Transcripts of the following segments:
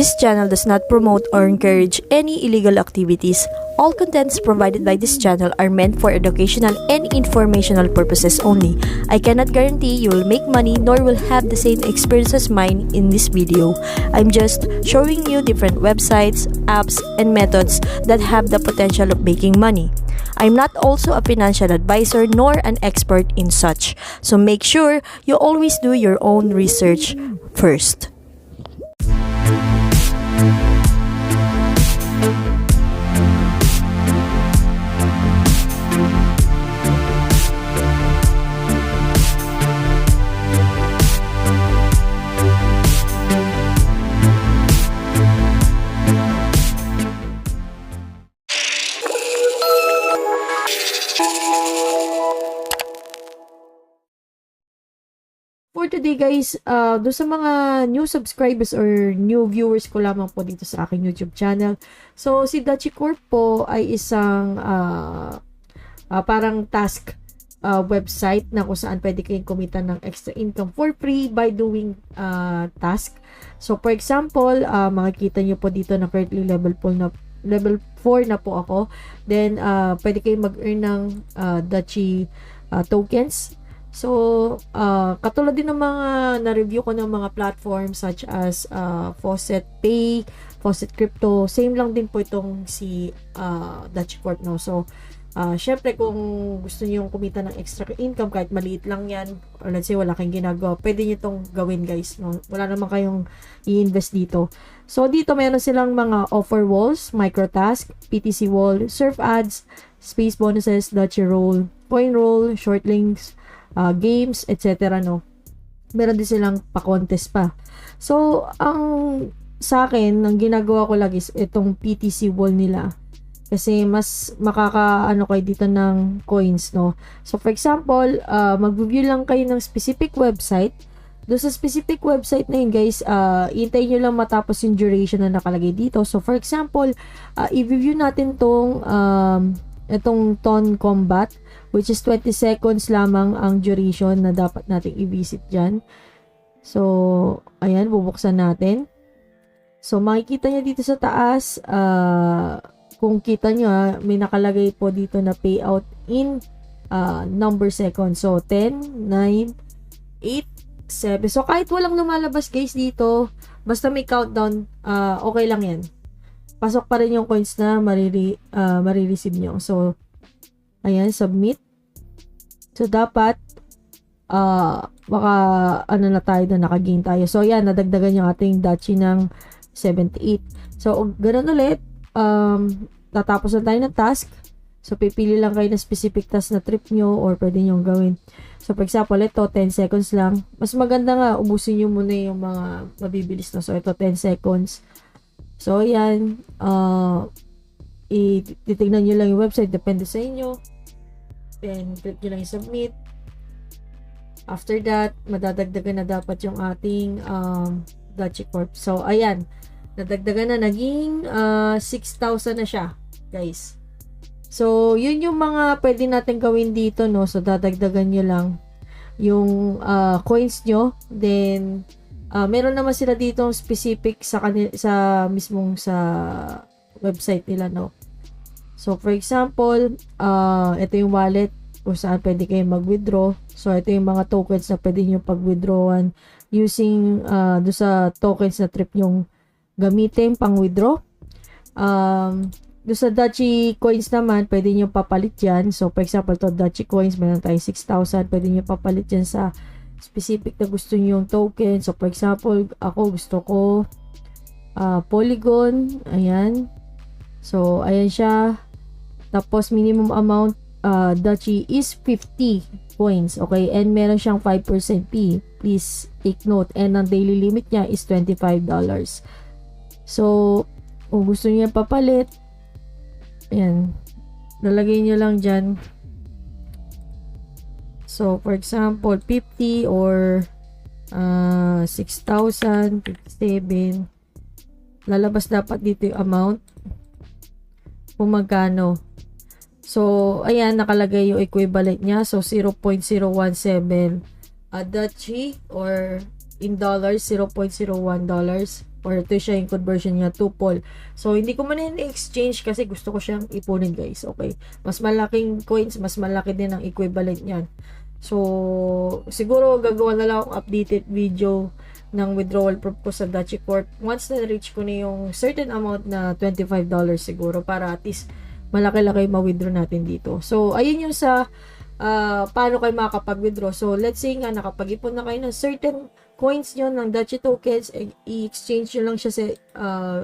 This channel does not promote or encourage any illegal activities. All contents provided by this channel are meant for educational and informational purposes only. I cannot guarantee you will make money nor will have the same experience as mine in this video. I'm just showing you different websites, apps, and methods that have the potential of making money. I'm not also a financial advisor nor an expert in such. So make sure you always do your own research first. For today guys, do sa mga new subscribers or new viewers ko lamang po dito sa aking YouTube channel. So, si DachiCorp po ay isang parang task website na kung saan pwede kayong kumita ng extra income for free by doing task. So, for example, makikita nyo po dito na currently level 4 na po ako. Then, pwede kayong mag-earn ng Dachi tokens. So, katulad din ng mga na-review ko ng mga platforms such as Faucet Pay, Faucet Crypto, same lang din po itong si DachiCorp, no? So, syempre kung gusto niyo kumita ng extra income, kahit maliit lang yan, or let's say wala kayong ginagawa, pwede niyo itong gawin guys, no? Wala naman kayong i-invest dito. So, dito meron silang mga offer walls, microtask, PTC wall, surf ads, space bonuses, Dachi roll, coin roll, short links, games, etc. no. Meron din silang pa-contest pa. So, sa akin, ang ginagawa ko lagi is itong PTC wall nila. Kasi mas makakaano kayo dito ng coins, no. So, for example, mag-review lang kayo ng specific website. Doon sa specific website na yun, guys, hintayin nyo lang matapos yung duration na nakalagay dito. So, for example, i-review natin itong Ton Combat, which is 20 seconds lamang ang duration na dapat nating i-visit dyan. So, ayan, bubuksan natin. So, makikita nyo dito sa taas, kung kita nyo, may nakalagay po dito na payout in number seconds. So, 10, 9, 8, 7. So, kahit walang lumalabas guys dito, basta may countdown, okay lang yan. Pasok pa rin yung coins na marireceive nyo. So, ayan, submit. So, dapat, baka, na tayo na nakagain tayo. So, ayan, nadagdagan yung ating Dachi ng 78. So, ganun ulit, tatapos na tayo ng task. So, pipili lang kayo ng specific task na trip nyo or pwede nyo gawin. So, for example, ito, 10 seconds lang. Mas maganda nga, ubusin nyo muna yung mga mabibilis na. So, ito, 10 seconds. So, ayan, titignan nyo lang yung website, depende sa inyo. Then, click nyo lang yung submit. After that, madadagdagan na dapat yung ating DachiCorp. So, ayan, nadagdagan na, naging 6,000 na siya, guys. So, yun yung mga pwede natin gawin dito, no? So, dadagdagan nyo lang yung coins nyo. Then, meron naman sila dito specific sa mismong sa website nila, no. So, for example, ito yung wallet kung saan pwede kayo mag-withdraw. So, ito yung mga tokens na pwede nyo pag-withdrawan using do sa tokens na trip nyong gamitin pang-withdraw. Do sa Dachi coins naman, pwede nyo papalit yan. So, for example, to Dachi coins, meron tayo 6,000. Pwede nyo papalit yan sa specific na gusto nyo yung token. So, for example, ako gusto ko Polygon. Ayan. So, ayan siya. Tapos, minimum amount Dachi is 50 coins. Okay? And meron siyang 5% fee. Please take note. And ang daily limit niya is $25. So, kung gusto niyo papalit, ayan. Lalagay niyo lang dyan. So, for example, 50 or 6,000, 57. Lalabas dapat dito yung amount. Kung magkano. So, ayan, nakalagay yung equivalent niya. So, 0.017 Dachi or in dollars, $0.01. or ito siya yung conversion niya, tuple. So, hindi ko man exchange kasi gusto ko siyang ipunin, guys. Okay. Mas malaking coins, mas malaki din ang equivalent niyan. So, siguro gagawa na lang akong updated video ng withdrawal proof ko sa Dachi Corp. Once na reach ko na yung certain amount na $25 siguro para at least malaki-laki ma-withdraw natin dito. So, ayun yung sa paano kayo makakapag-withdraw. So, let's say nga nakapag-ipon na kayo ng certain coins nyo ng Dachi tokens, i-exchange nyo lang siya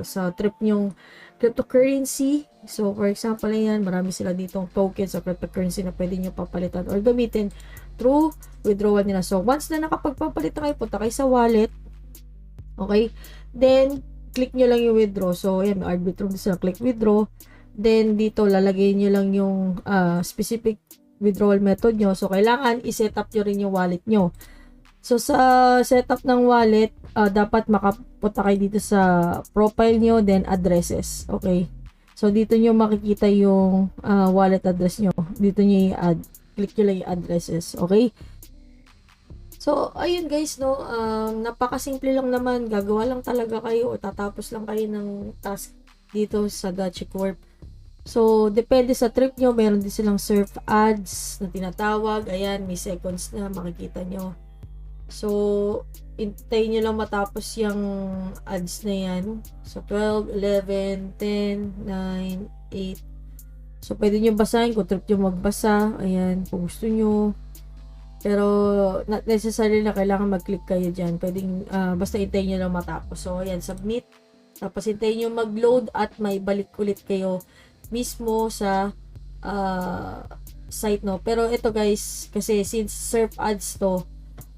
sa trip nyong cryptocurrency. So, for example, ayan, marami sila ditong tokens o cryptocurrency na pwede nyo papalitan or gamitin through withdrawal nila. So, once na nakapagpapalit na kayo, punta kayo sa wallet. Okay? Then, click nyo lang yung withdraw. So, ayan, may arbitrary sila. Click withdraw. Then, dito, lalagay nyo lang yung specific withdrawal method nyo. So, kailangan i-set up nyo rin yung wallet nyo. So, sa setup ng wallet, dapat makapunta kayo dito sa profile nyo, then addresses. Okay? So, dito nyo makikita yung wallet address nyo. Dito nyo i-add. Click nyo lang yung addresses. Okay? So, ayun guys, no? Napakasimple lang naman. Gagawa lang talaga kayo o tatapos lang kayo ng task dito sa Dachi Corp. So, depende sa trip nyo. Meron din silang surf ads na tinatawag. Ayan, may seconds na makikita nyo. So, hintayin nyo lang matapos yung ads na yan. So, 12, 11, 10, 9, 8. So, pwede nyo basahin kung trip nyo magbasa. Ayan, kung gusto nyo. Pero, not necessarily na kailangan mag-click kayo dyan. Pwedeng, basta hintayin nyo lang matapos. So, ayan, submit. Tapos, hintayin nyo mag-load at may balik ulit kayo mismo sa site, no. Pero, ito guys, kasi since surf ads to,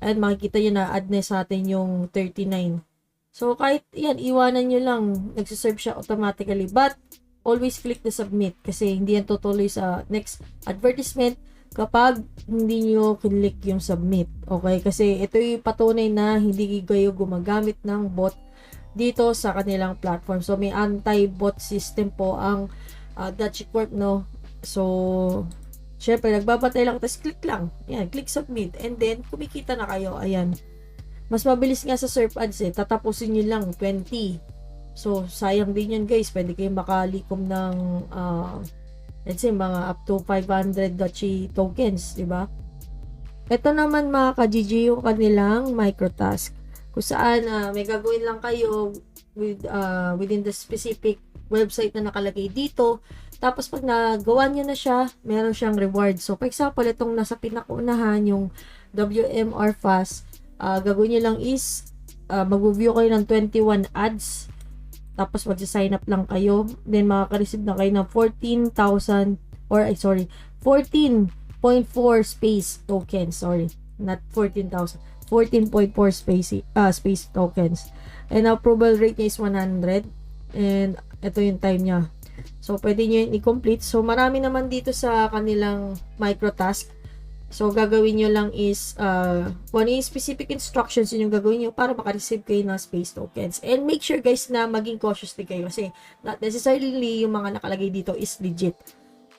and makikita nyo na add na sa atin yung 39. So, kahit yan, iwanan nyo lang. Nagsiserve siya automatically. But, always click the submit kasi hindi yan tutuloy sa next advertisement kapag hindi nyo click yung submit. Okay? Kasi ito yung patunay na hindi kayo gumagamit ng bot dito sa kanilang platform. So, may anti-bot system po ang Dachi Corp, no? So, syempre, nagbabantay lang, tapos click lang. Ayan, click submit. And then, kumikita na kayo. Ayan. Mas mabilis nga sa surf ads eh. Tatapusin nyo lang, 20. So, sayang din yun guys. Pwede kayong makalikom ng, let's say, mga up to 500 Dachi tokens, diba? Ito naman mga ka-GG yung kanilang microtask. Kung saan, may gagawin lang kayo within the specific website na nakalagay dito. Tapos, pag nagawa nyo na siya, meron siyang reward. So, for example, itong nasa pinakaunahan, yung WMR Fast, gagawin nyo lang is, mag-view kayo ng 21 ads. Tapos, mag-sign up lang kayo. Then, makaka-receive na kayo ng 14,000, or, 14.4 space tokens. Sorry, not 14,000. 14.4 space tokens. And, approval rate niya is 100. And, ito yung time niya. So, pwede nyo yun i-complete. So, marami naman dito sa kanilang microtask. So, gagawin nyo lang is, kung ano yung specific instructions yun yung gagawin nyo para makareceive kayo ng space tokens. And make sure guys na maging cautious din kayo kasi not necessarily yung mga nakalagay dito is legit.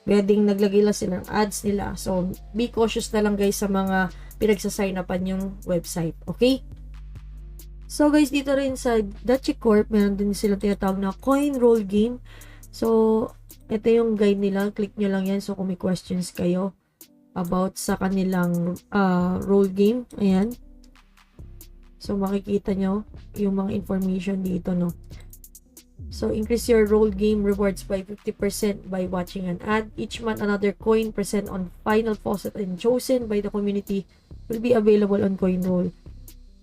Pwedeng naglagay lang sila ng ads nila. So, be cautious na lang guys sa mga pinagsasign upan yung website. Okay? So, guys, dito rin sa Dachi Corp, meron din silang tinatawag na coin roll game. So, ito yung guide nila. Click nyo lang yan. So, kung may questions kayo about sa kanilang roll game. Ayan. So, makikita nyo yung mga information dito, no? So, increase your roll game rewards by 50% by watching an ad. Each month, another coin present on final faucet and chosen by the community will be available on CoinRoll.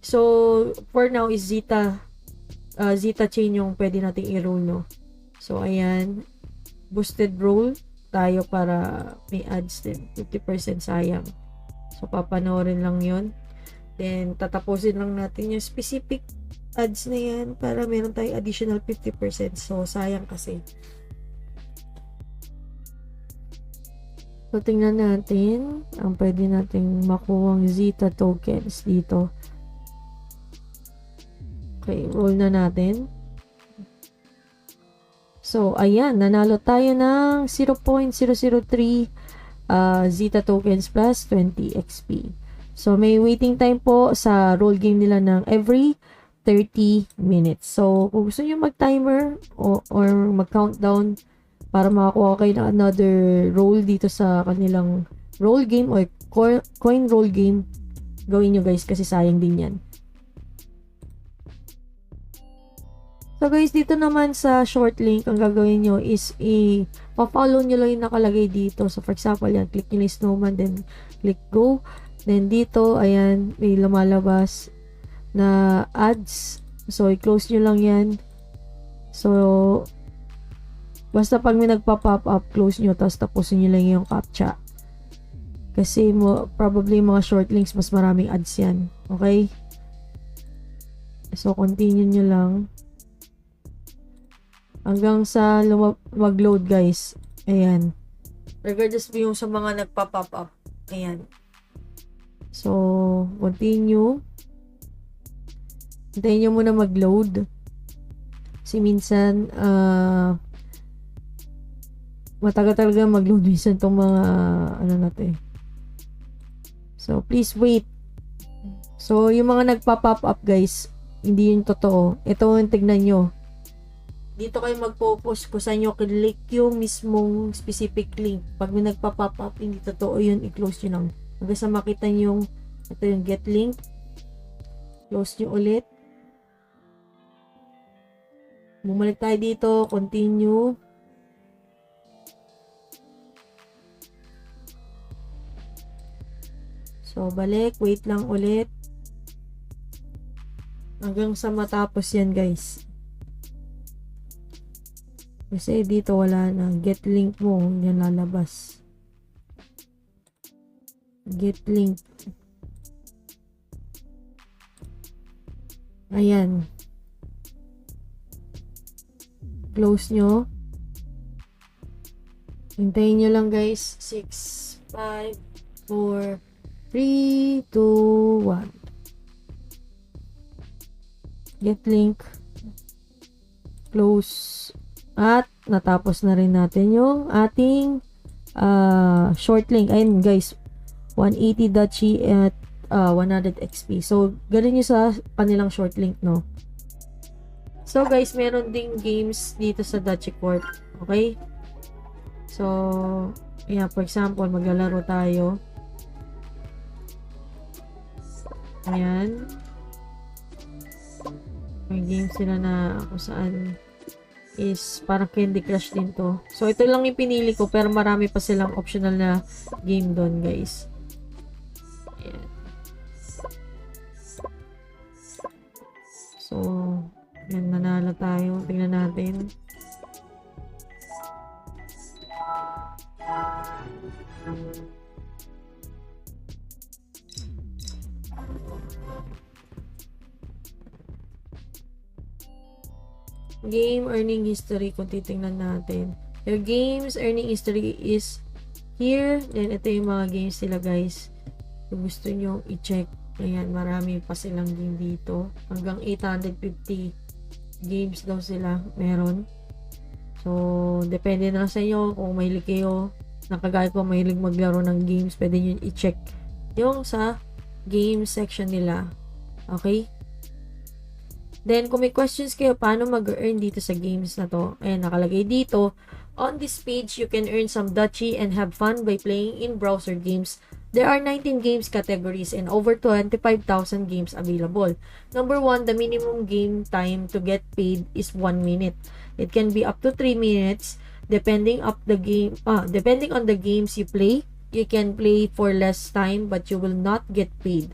So, for now is Zeta chain yung pwede nating i-roll, no? So, ayan. Boosted roll tayo para may ads din. 50% sayang. So, papanoorin lang yun. Then, tatapusin lang natin yung specific ads na yan para meron tayong additional 50%. So, sayang kasi. So, tingnan natin ang pwede nating makuhang Zeta tokens dito. Okay, roll na natin. So, ayan, nanalo tayo ng 0.003 Zeta tokens plus 20 XP. So, may waiting time po sa roll game nila ng every 30 minutes. So, kung gusto nyo mag-timer or mag-countdown para makakuha kayo ng another role dito sa kanilang role game or coin roll game, gawin nyo guys kasi sayang din yan. So guys, dito naman sa short link, ang gagawin nyo is pa-follow nyo lang yung nakalagay dito. So for example, yan, click nyo yung snowman, then click go. Then dito, ayan, may lumalabas na ads. So i-close nyo lang yan. So, basta pag may nagpa-pop up, close nyo, tapos tapusin nyo lang yung captcha. Kasi probably mga short links, mas maraming ads yan. Okay? So, continue nyo lang. Hanggang sa mag-load guys. Ayan. Regardless mo yung sa mga nagpa-pop up. Ayan. So, continue. Hintayin nyo muna mag-load. Kasi minsan, matagal talaga mag-load minsan itong mga, ano natin. So, please wait. So, yung mga nagpa-pop up guys, hindi yun totoo. Ito yung tignan nyo. Dito kayo mag-focus kung saan nyo click yung mismong specific link. Pag may nagpa-pop up, hindi totoo yun, i-close nyo lang. Hanggang sa makita nyo, ito yung get link. Close nyo ulit. Bumalik tayo dito, continue. So, balik, wait lang ulit. Hanggang sa matapos yan guys. Kasi dito wala na. Get link mo. Yan lalabas. Get link. Ayan. Close nyo. Hintayin nyo lang guys. 6, 5, 4, 3, 2, 1. Get link. Close. At natapos na rin natin yung ating short link. Ayun guys, 180 Dachi at 100 XP. So, ganun yung sa kanilang short link, no? So guys, meron ding games dito sa Dachi Corp. Okay? So, yeah, for example, maglalaro tayo. Ayan. May games sila na kung saan is parang Candy Crush din to. So, ito lang yung pinili ko pero marami pa silang optional na game doon, guys. Ayan. So, yan, nanalo tayo. Tingnan natin. Game earning history kung titingnan natin. Your games earning history is here. Then, ito yung mga games sila guys. Kung gusto nyo i-check. Ayan, marami pa silang game dito. Hanggang 850 games daw sila meron. So, depende na sa inyo kung mahilig kayo. Nakagaya ko mahilig maglaro ng games. Pwede nyo i-check yung sa game section nila. Okay? Then, kung may questions kayo, paano mag-earn dito sa games na to? Ayan, nakalagay dito. On this page, you can earn some Dachi and have fun by playing in browser games. There are 19 games categories and over 25,000 games available. Number 1, the minimum game time to get paid is 1 minute. It can be up to 3 minutes depending on the games you play. You can play for less time but you will not get paid.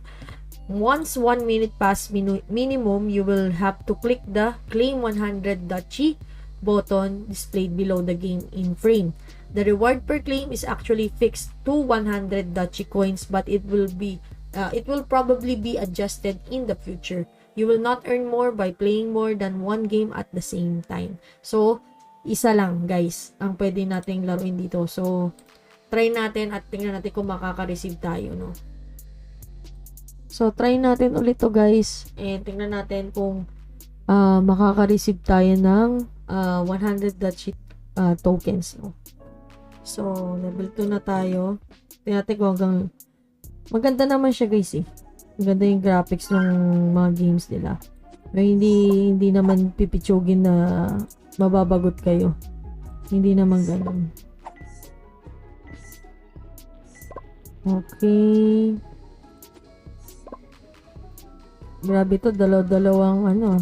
Once 1 minute past minimum, you will have to click the claim 100 Dachi button displayed below the game in frame. The reward per claim is actually fixed to 100 Dachi coins, but it will probably be adjusted in the future. You will not earn more by playing more than one game at the same time. So, isa lang guys ang pwede nating laruin dito. So, try natin at tingnan natin kung makaka-receive tayo, no? So, try natin ulit to guys. And tingnan natin kung makaka-receive tayo ng 100 Dachi tokens, no? So, level 2 na tayo. Tingnan natin kung hanggang maganda naman siya guys eh. Maganda yung graphics ng mga games nila. Hindi naman pipitsugin na mababagot kayo. Hindi naman ganun. Okay. Grabe to, dalawang ano.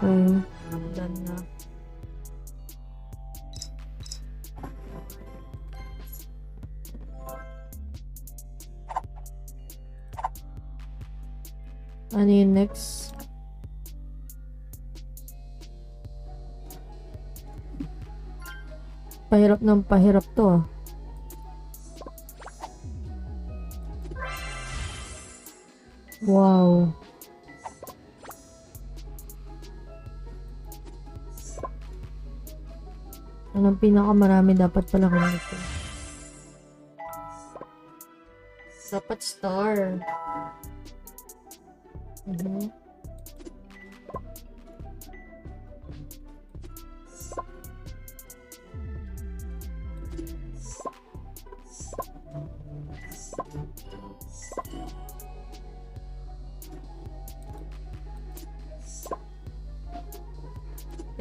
Okay. Done na. Ano yung next? Pahirap ng pahirap to. Wow. Anong pinakamarami dapat pala ko nito? Dapat star.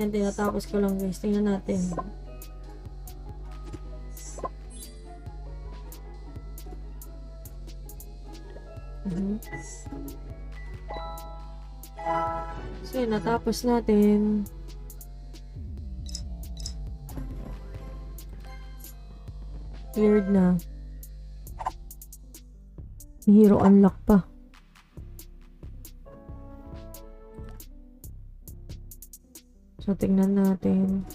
Yan, tinatapos ko lang guys. Tingnan natin. So, yun, natapos natin. Cleared na. Hero unlock pa. So, tingnan natin.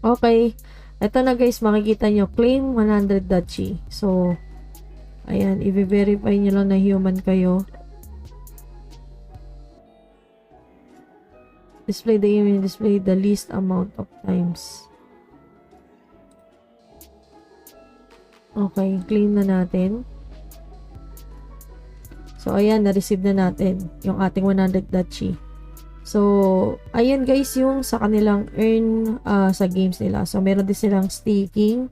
Okay. Ito na guys, makikita nyo. Claim 100 Dachi. So, ayan. I-verify nyo lang na human kayo. Display the image. Display the least amount of times. Okay. Claim na natin. So, ayan. Na-receive na natin yung ating 100 Dachi. So, ayan guys yung sa kanilang earn sa games nila. So, meron din silang staking.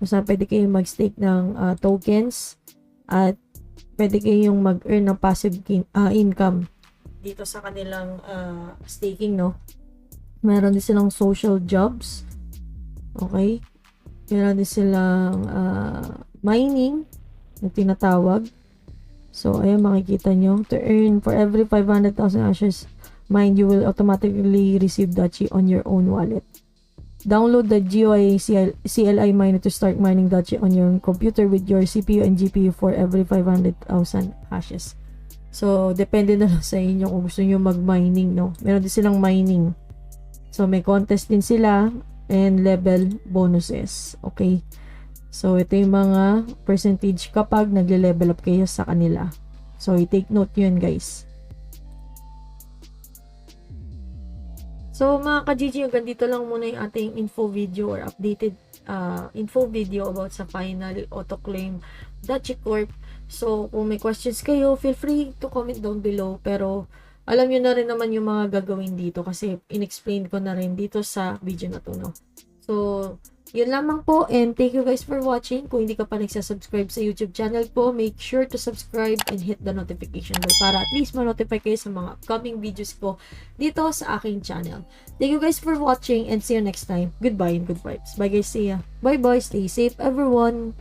Kung saan pwede kayong mag-stake ng tokens. At pwede kayong mag-earn ng passive income. Dito sa kanilang staking, no? Meron din silang social jobs. Okay? Meron din silang mining na tinatawag. So, ayan makikita nyo. To earn for every 500,000 ashes mine, you will automatically receive Dachi on your own wallet. Download the GeoEye CLI miner to start mining Dachi on your computer with your CPU and GPU for every 500,000 hashes. So, depende na lang sa inyo kung gusto nyo mag-mining, no? Meron din silang mining. So, may contest din sila and level bonuses. Okay? So, ito yung mga percentage kapag nagle-level up kayo sa kanila. So, i-take note yun, guys. So, mga ka-GG, hanggang dito lang muna yung ating info video or updated info video about sa final auto-claim Dachi Corp. So, kung may questions kayo, feel free to comment down below. Pero, alam nyo na rin naman yung mga gagawin dito kasi in-explain ko na rin dito sa video na to, no? So, yun lamang po, and thank you guys for watching. Kung hindi ka pa nagsasubscribe sa YouTube channel po, make sure to subscribe and hit the notification bell para at least ma-notify kayo sa mga upcoming videos ko dito sa aking channel. Thank you guys for watching and see you next time. Goodbye and good vibes. Bye guys, see ya. Bye bye, stay safe everyone.